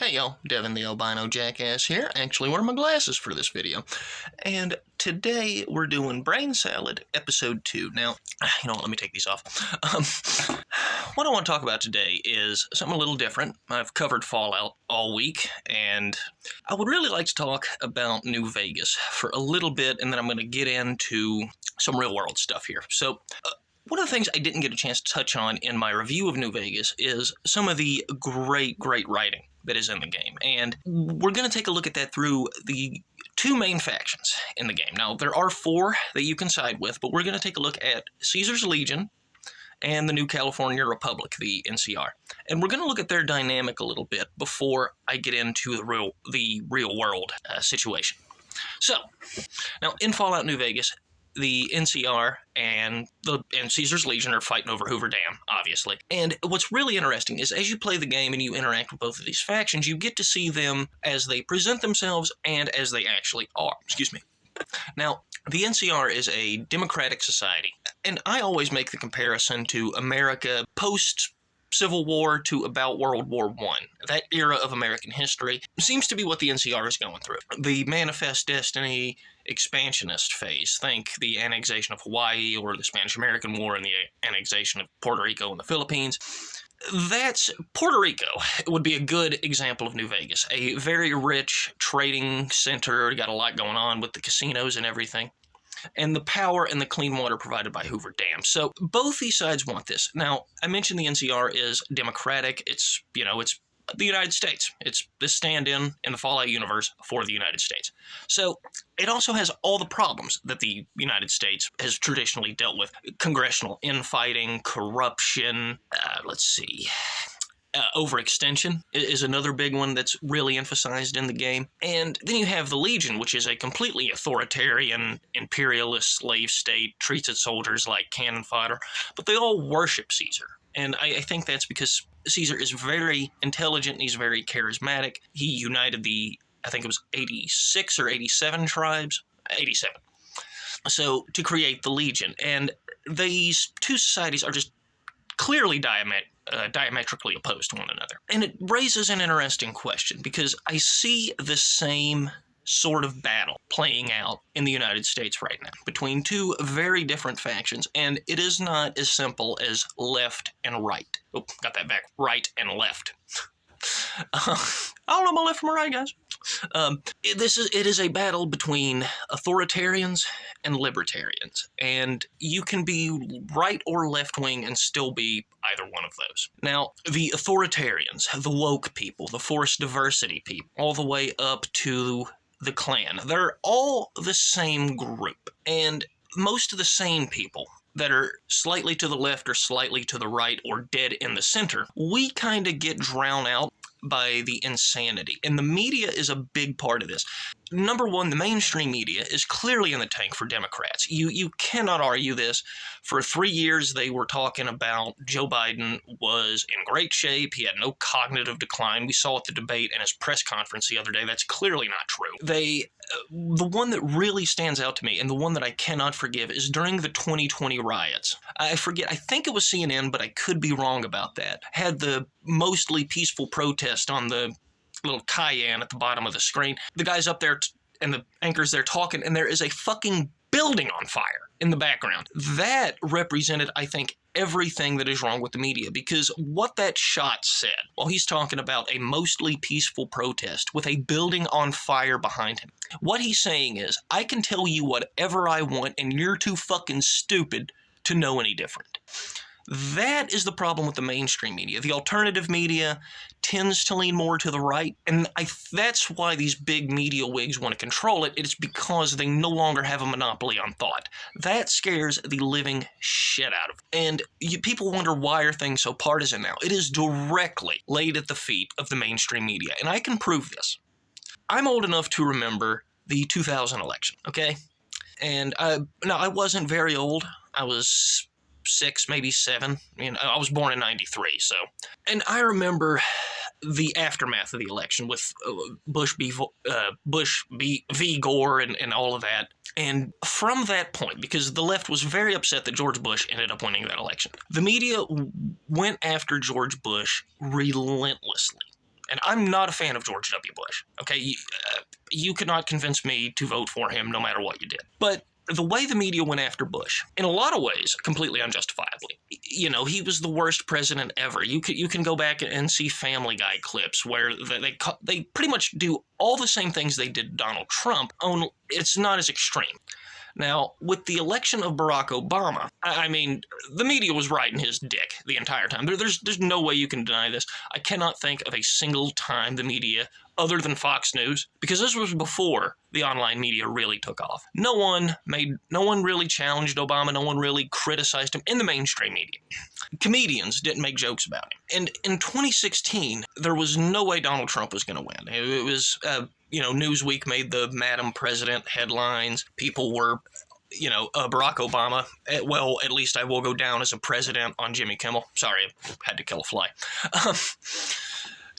Hey y'all, Devin the Albino Jackass here, actually wearing my glasses for this video. And today we're doing Brain Salad Episode 2. Now, you know what, let me take these off. What I want to talk about today is something a little different. I've covered Fallout all week, and I would really like to talk about New Vegas for a little bit, and then I'm going to get into some real-world stuff here. So, one of the things I didn't get a chance to touch on in my review of New Vegas is some of the great writing that is in the game. And we're going to take a look at that through the two main factions in the game. Now, there are four that you can side with, but we're going to take a look at Caesar's Legion and the New California Republic, the NCR. And we're going to look at their dynamic a little bit before I get into the real world situation. So, now in Fallout New Vegas, the NCR and Caesar's Legion are fighting over Hoover Dam, obviously. And what's really interesting is as you play the game and you interact with both of these factions, you get to see them as they present themselves and as they actually are. Excuse me. Now, the NCR is a democratic society, and I always make the comparison to America post-Civil War to about World War I. That era of American history seems to be what the NCR is going through. The Manifest Destiny expansionist phase. Think the annexation of Hawaii or the Spanish-American War and the annexation of Puerto Rico and the Philippines. That's Puerto Rico would be a good example of New Vegas. A very rich trading center, got a lot going on with the casinos and everything. And the power and the clean water provided by Hoover Dam. So both these sides want this. Now, I mentioned the NCR is democratic. It's the United States. It's the stand-in the Fallout universe for the United States. So it also has all the problems that the United States has traditionally dealt with. Congressional infighting, corruption, overextension is another big one that's really emphasized in the game. And then you have the Legion, which is a completely authoritarian, imperialist slave state, treats its soldiers like cannon fodder, but they all worship Caesar. And I think that's because Caesar is very intelligent and he's very charismatic. He united I think it was 86 or 87 tribes? 87. So, to create the Legion. And these two societies are just clearly diametrically opposed to one another. And it raises an interesting question, because I see the same sort of battle playing out in the United States right now between two very different factions, and it is not as simple as left and right. Oh, got that back. Right and left. I don't know my left from my right, guys. It is a battle between authoritarians and libertarians, and you can be right or left-wing and still be either one of those. Now, the authoritarians, the woke people, the forced diversity people, all the way up to the Klan, they're all the same group, and most of the sane people that are slightly to the left or slightly to the right or dead in the center, we kind of get drowned out by the insanity. And the media is a big part of this. Number one, the mainstream media is clearly in the tank for Democrats. You cannot argue this. For 3 years, they were talking about Joe Biden was in great shape. He had no cognitive decline. We saw at the debate and his press conference the other day. That's clearly not true. The one that really stands out to me, and the one that I cannot forgive, is during the 2020 riots. I forget, I think it was CNN, but I could be wrong about that. Had the mostly peaceful protest on the little Cayenne at the bottom of the screen. The guy's up there and the anchor's there talking, and there is a fucking building on fire in the background. That represented, I think, everything that is wrong with the media, because what that shot said, while he's talking about a mostly peaceful protest with a building on fire behind him, what he's saying is, I can tell you whatever I want, and you're too fucking stupid to know any different. That is the problem with the mainstream media. The alternative media tends to lean more to the right, and that's why these big media wigs want to control it. It's because they no longer have a monopoly on thought. That scares the living shit out of them. And people wonder, why are things so partisan now? It is directly laid at the feet of the mainstream media, and I can prove this. I'm old enough to remember the 2000 election, okay? And I wasn't very old. I was 6, maybe 7. I was born in 93, so. And I remember the aftermath of the election with Bush v. Gore and all of that. And from that point, because the left was very upset that George Bush ended up winning that election, the media went after George Bush relentlessly. And I'm not a fan of George W. Bush. Okay, you could not convince me to vote for him no matter what you did. But the way the media went after Bush, in a lot of ways, completely unjustifiably. You know, he was the worst president ever. You can go back and see Family Guy clips where they pretty much do all the same things they did Donald Trump, only it's not as extreme. Now, with the election of Barack Obama, I mean, the media was riding his dick the entire time. There's no way you can deny this. I cannot think of a single time the media, other than Fox News, because this was before the online media really took off. No one really challenged Obama. No one really criticized him in the mainstream media. Comedians didn't make jokes about him. And in 2016, there was no way Donald Trump was going to win. It was, Newsweek made the Madam President headlines. People were, Barack Obama, well, at least I will go down as a president on Jimmy Kimmel. Sorry, I had to kill a fly.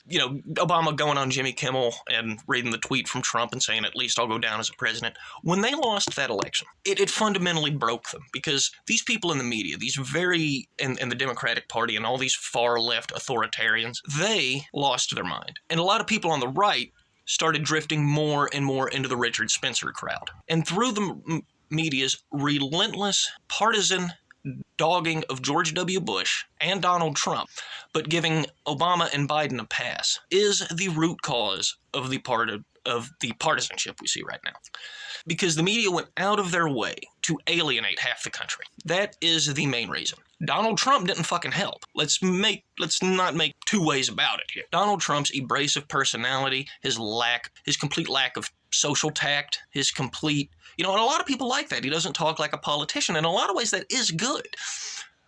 Obama going on Jimmy Kimmel and reading the tweet from Trump and saying, at least I'll go down as a president. When they lost that election, it fundamentally broke them, because these people in the media, these and the Democratic Party and all these far left authoritarians, they lost their mind. And a lot of people on the right started drifting more and more into the Richard Spencer crowd. And through the media's relentless partisan dogging of George W. Bush and Donald Trump, but giving Obama and Biden a pass, is the root cause of the partisanship we see right now. Because the media went out of their way to alienate half the country. that is the main reason. Donald Trump didn't fucking help. Let's not make two ways about it here. Donald Trump's abrasive personality, his complete lack of social tact, his complete, and a lot of people like that. He doesn't talk like a politician. In a lot of ways, that is good.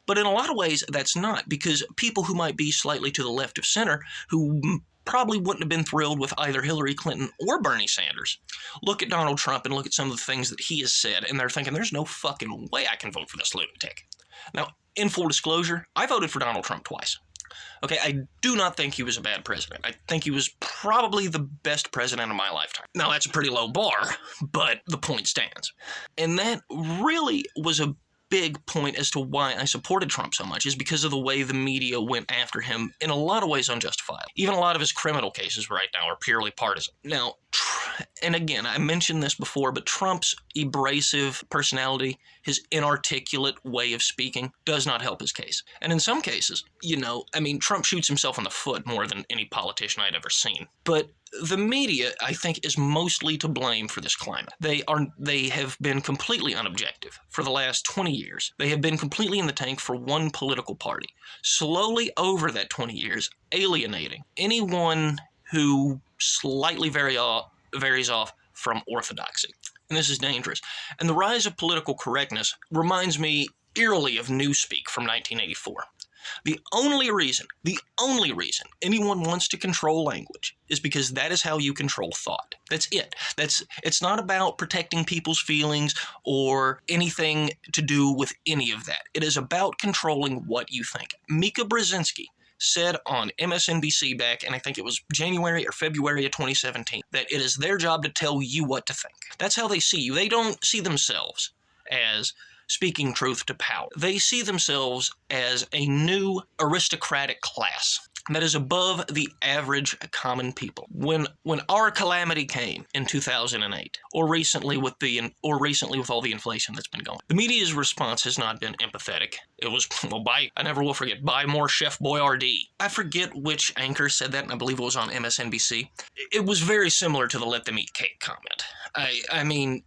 But in a lot of ways, that's not, because people who might be slightly to the left of center, who probably wouldn't have been thrilled with either Hillary Clinton or Bernie Sanders, look at Donald Trump and look at some of the things that he has said, and they're thinking, there's no fucking way I can vote for this lunatic. Now, in full disclosure, I voted for Donald Trump twice. Okay, I do not think he was a bad president. I think he was probably the best president of my lifetime. Now, that's a pretty low bar, but the point stands. And that really was a big point as to why I supported Trump so much, is because of the way the media went after him, in a lot of ways unjustified. Even a lot of his criminal cases right now are purely partisan. Now, and again, I mentioned this before, but Trump's abrasive personality, his inarticulate way of speaking, does not help his case. And in some cases, Trump shoots himself in the foot more than any politician I'd ever seen. But the media, I think, is mostly to blame for this climate. They have been completely unobjective for the last 20 years. They have been completely in the tank for one political party, slowly over that 20 years, alienating anyone who slightly varies off from orthodoxy. And this is dangerous. And the rise of political correctness reminds me eerily of Newspeak from 1984. The only reason anyone wants to control language is because that is how you control thought. That's it. It's not about protecting people's feelings or anything to do with any of that. It is about controlling what you think. Mika Brzezinski said on MSNBC back, and I think it was January or February of 2017, that it is their job to tell you what to think. That's how they see you. They don't see themselves as speaking truth to power. They see themselves as a new aristocratic class that is above the average common people. When our calamity came in 2008, or recently with all the inflation that's been going, the media's response has not been empathetic. It was, I never will forget, buy more Chef Boyardee. I forget which anchor said that, and I believe it was on MSNBC. It was very similar to the let them eat cake comment.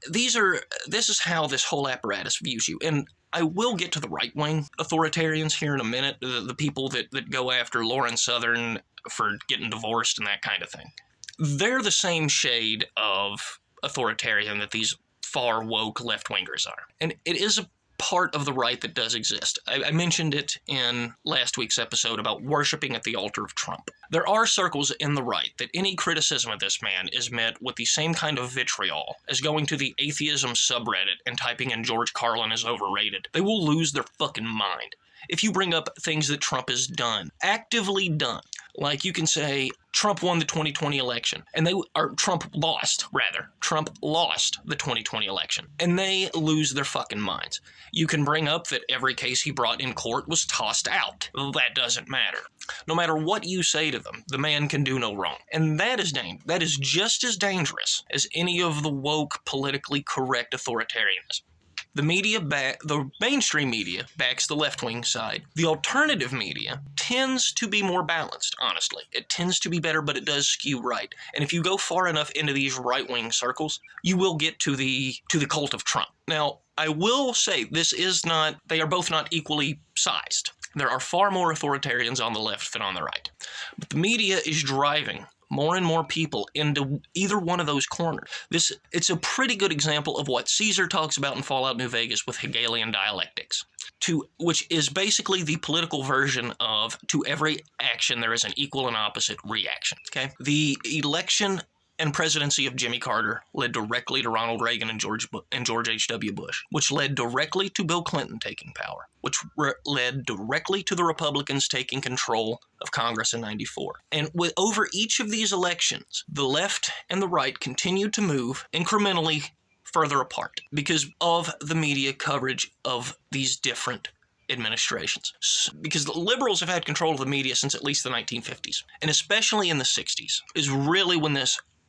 This is how this whole apparatus views you. And I will get to the right-wing authoritarians here in a minute, the people that go after Lauren Southern for getting divorced and that kind of thing. They're the same shade of authoritarian that these far woke left-wingers are. And it is a part of the right that does exist. I mentioned it in last week's episode about worshiping at the altar of Trump. There are circles in the right that any criticism of this man is met with the same kind of vitriol as going to the atheism subreddit and typing in George Carlin is overrated. They will lose their fucking mind. if you bring up things that Trump has done, actively done. Like you can say Trump won the 2020 election, and Trump lost the 2020 election, and they lose their fucking minds. You can bring up that every case he brought in court was tossed out. Well, that doesn't matter. No matter what you say to them, the man can do no wrong. And that is just as as any of the woke, politically correct authoritarianism. The mainstream media backs the left-wing side. The alternative media tends to be more balanced, honestly. It tends to be better, but it does skew right. And if you go far enough into these right-wing circles, you will get to the cult of Trump. Now, I will say they are both not equally sized. There are far more authoritarians on the left than on the right. But the media is driving more and more people into either one of those corners. It's a pretty good example of what Caesar talks about in Fallout New Vegas with Hegelian dialectics, which is basically the political version of to every action there is an equal and opposite reaction. Okay? The election and presidency of Jimmy Carter led directly to Ronald Reagan and George H.W. Bush, which led directly to Bill Clinton taking power, which led directly to the Republicans taking control of Congress in '94. And over each of these elections, the left and the right continued to move incrementally further apart because of the media coverage of these different administrations. Because the liberals have had control of the media since at least the 1950s, and especially in the 60s, is really when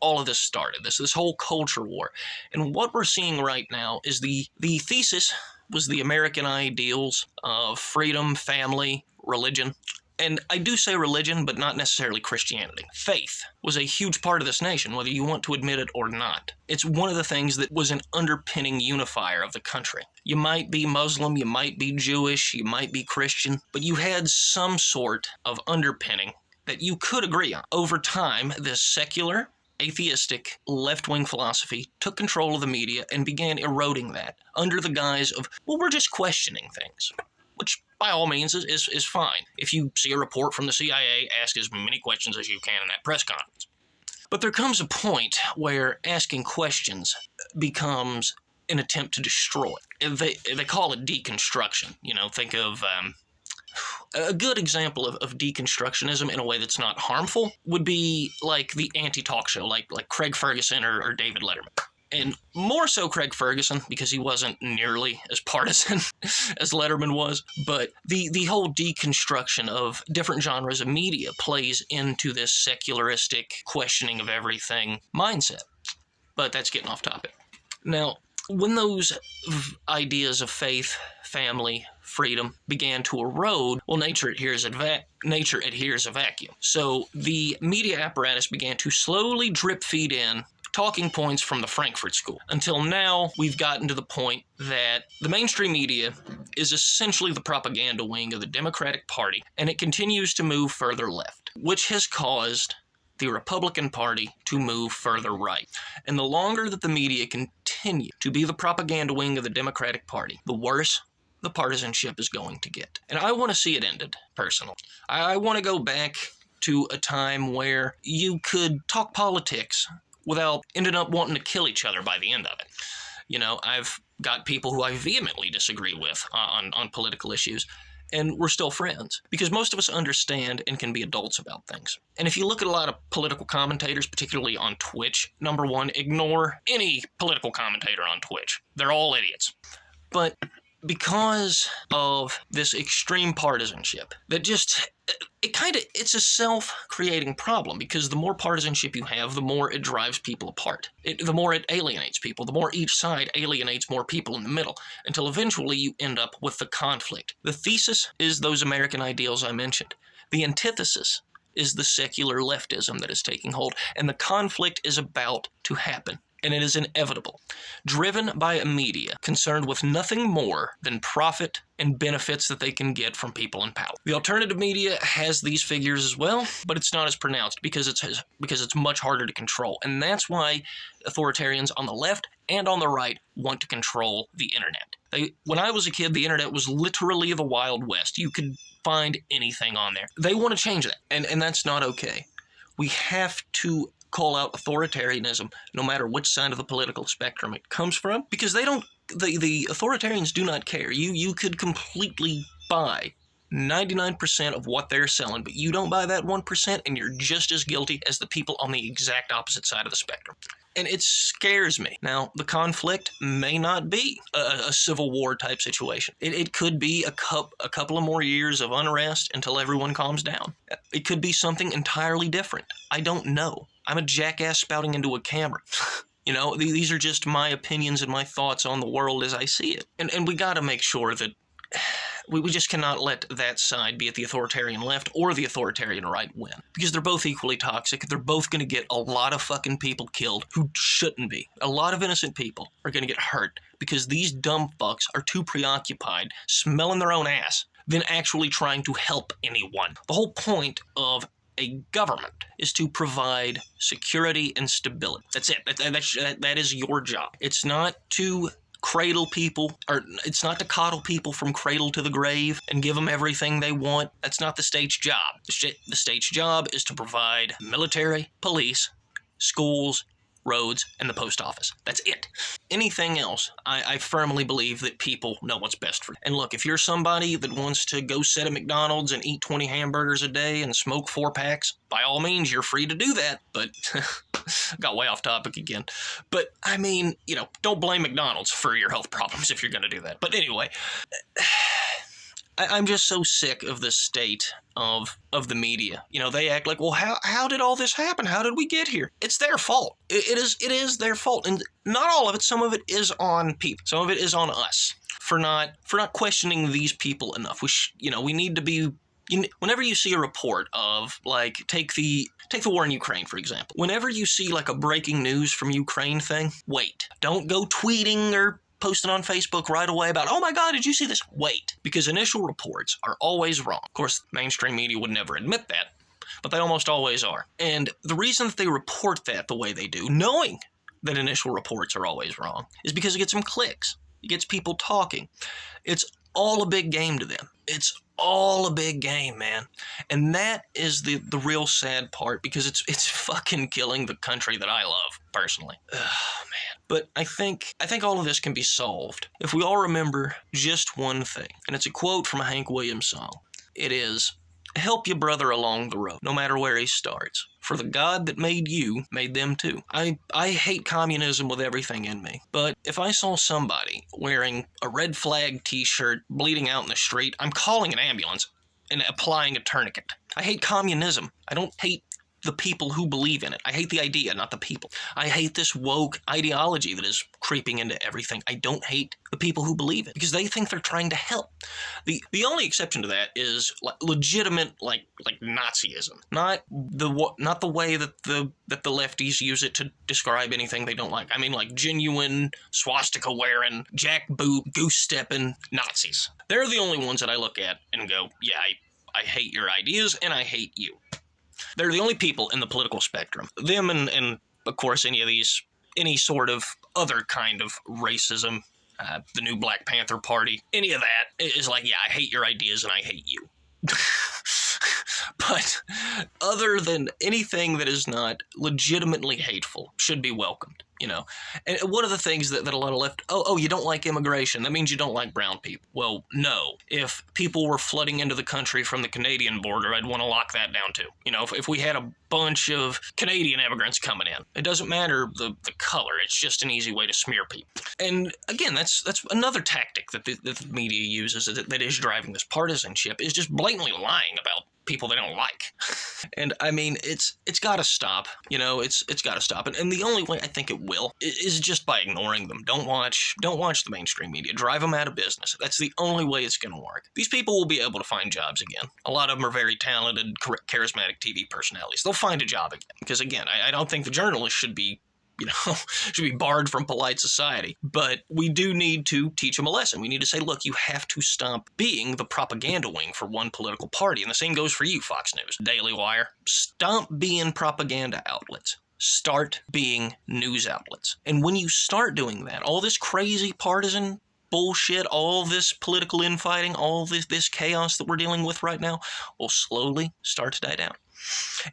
all of this started, this whole culture war. And what we're seeing right now is the thesis was the American ideals of freedom, family, religion. And I do say religion, but not necessarily Christianity. Faith was a huge part of this nation, whether you want to admit it or not. It's one of the things that was an underpinning unifier of the country. You might be Muslim, you might be Jewish, you might be Christian, but you had some sort of underpinning that you could agree on. Over time, this secular, atheistic, left-wing philosophy took control of the media and began eroding that under the guise of, well, we're just questioning things, which by all means is fine. If you see a report from the CIA, ask as many questions as you can in that press conference. But there comes a point where asking questions becomes an attempt to destroy. They call it deconstruction. Think of a good example of deconstructionism in a way that's not harmful would be like the anti-talk show, like Craig Ferguson or David Letterman. And more so Craig Ferguson, because he wasn't nearly as partisan as Letterman was. But the whole deconstruction of different genres of media plays into this secularistic questioning of everything mindset. But that's getting off topic. Now, when those ideas of faith, family, freedom began to erode, well, nature adheres a vacuum. So the media apparatus began to slowly drip feed in talking points from the Frankfurt School. Until now, we've gotten to the point that the mainstream media is essentially the propaganda wing of the Democratic Party, and it continues to move further left, which has caused the Republican Party to move further right. And the longer that the media continue to be the propaganda wing of the Democratic Party, the worse the partisanship is going to get. And I want to see it ended, personally. I want to go back to a time where you could talk politics without ending up wanting to kill each other by the end of it. I've got people who I vehemently disagree with on political issues, and we're still friends because most of us understand and can be adults about things. And if you look at a lot of political commentators, particularly on Twitch, number one, ignore any political commentator on Twitch. They're all idiots. But because of this extreme partisanship that it's a self-creating problem, because the more partisanship you have, the more it drives people apart. The more it alienates people, the more each side alienates more people in the middle, until eventually you end up with the conflict. The thesis is those American ideals I mentioned. The antithesis is the secular leftism that is taking hold, and the conflict is about to happen. And it is inevitable, driven by a media concerned with nothing more than profit and benefits that they can get from people in power. The alternative media has these figures as well, but it's not as pronounced because it's much harder to control. And that's why authoritarians on the left and on the right want to control the internet. When I was a kid, the internet was literally the Wild West. You could find anything on there. They want to change that, and that's not okay. We have to call out authoritarianism no matter which side of the political spectrum it comes from, because the authoritarians do not care. You could completely buy 99% of what they're selling, but you don't buy that 1%, and you're just as guilty as the people on the exact opposite side of the spectrum. And it scares me. Now, the conflict may not be a civil war type situation. It could be a couple of more years of unrest until everyone calms down. It could be something entirely different. I don't know. I'm a jackass spouting into a camera. You know, these are just my opinions and my thoughts on the world as I see it. And we got to make sure that we just cannot let that side, be it the authoritarian left or the authoritarian right, win. Because they're both equally toxic. They're both going to get a lot of fucking people killed who shouldn't be. A lot of innocent people are going to get hurt because these dumb fucks are too preoccupied smelling their own ass than actually trying to help anyone. The whole point of a government is to provide security and stability. That's it. That is your job. It's not to cradle people, or it's not to coddle people from cradle to the grave and give them everything they want. That's not the state's job. The state's job is to provide military, police, schools, roads, and the post office. That's it. Anything else, I firmly believe that people know what's best for you. And look, if you're somebody that wants to go sit at McDonald's and eat 20 hamburgers a day and smoke 4 packs, by all means, you're free to do that. But got way off topic again. But, I mean, you know, don't blame McDonald's for your health problems if you're going to do that. But anyway, I'm just so sick of the state of the media. You know, they act like, well, how did all this happen? How did we get here? It's their fault. It is their fault. And not all of it. Some of it is on people. Some of it is on us for not questioning these people enough. We need to be. Whenever you see a report of, like, take the war in Ukraine, for example. Whenever you see, like, a breaking news from Ukraine thing, wait. Don't go tweeting or posting on Facebook right away about, oh my God, did you see this? Wait. Because initial reports are always wrong. Of course, mainstream media would never admit that, but they almost always are. And the reason that they report that the way they do, knowing that initial reports are always wrong, is because it gets them clicks. It gets people talking. It's all a big game to them. It's all a big game, man. And that is the real sad part, because it's fucking killing the country that I love, personally. Oh, man. But I think all of this can be solved if we all remember just one thing. And it's a quote from a Hank Williams song. It is, help your brother along the road, no matter where he starts. For the God that made you made them too. I hate communism with everything in me. But if I saw somebody wearing a red flag t-shirt bleeding out in the street, I'm calling an ambulance and applying a tourniquet. I hate communism. I don't hate the people who believe in it. I hate the idea, not the people. I hate this woke ideology that is creeping into everything. I don't hate the people who believe it, because they think they're trying to help. The only exception to that is legitimate like Nazism, not the way that the lefties use it to describe anything they don't like. I mean, like, genuine swastika wearing, jackboot, goose stepping Nazis. They're the only ones that I look at and go, yeah, I hate your ideas and I hate you. They're the only people in the political spectrum. Them and of course, any sort of other kind of racism, the new Black Panther Party, any of that is like, yeah, I hate your ideas and I hate you. But other than anything that is not legitimately hateful should be welcomed, you know. And one of the things that a lot of left, you don't like immigration, that means you don't like brown people. Well, no. If people were flooding into the country from the Canadian border, I'd want to lock that down too. You know, if we had a bunch of Canadian immigrants coming in, it doesn't matter the color, it's just an easy way to smear people. And again, that's another tactic that the media uses that is driving this partisanship, is just blatantly lying about people they don't like. And I mean, it's got to stop. You know, it's got to stop. And the only way I think it will is just by ignoring them. Don't watch the mainstream media. Drive them out of business. That's the only way it's going to work. These people will be able to find jobs again. A lot of them are very talented, charismatic TV personalities. They'll find a job again. Because again, I don't think the journalists should be barred from polite society. But we do need to teach them a lesson. We need to say, look, you have to stop being the propaganda wing for one political party. And the same goes for you, Fox News, Daily Wire. Stop being propaganda outlets. Start being news outlets. And when you start doing that, all this crazy partisan bullshit, all this political infighting, all this chaos that we're dealing with right now will slowly start to die down.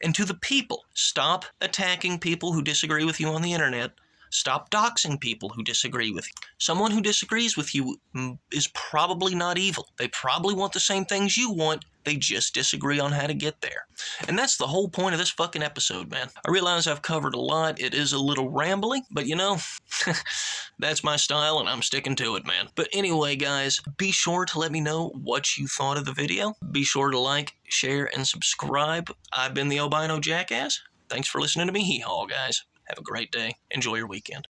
And to the people, stop attacking people who disagree with you on the internet Stop doxing people who disagree with you. Someone who disagrees with you is probably not evil. They probably want the same things you want. They just disagree on how to get there. And that's the whole point of this fucking episode, man. I realize I've covered a lot. It is a little rambling, but you know, that's my style and I'm sticking to it, man. But anyway, guys, be sure to let me know what you thought of the video. Be sure to like, share, and subscribe. I've been the Albino Jackass. Thanks for listening to me hee-haw, guys. Have a great day. Enjoy your weekend.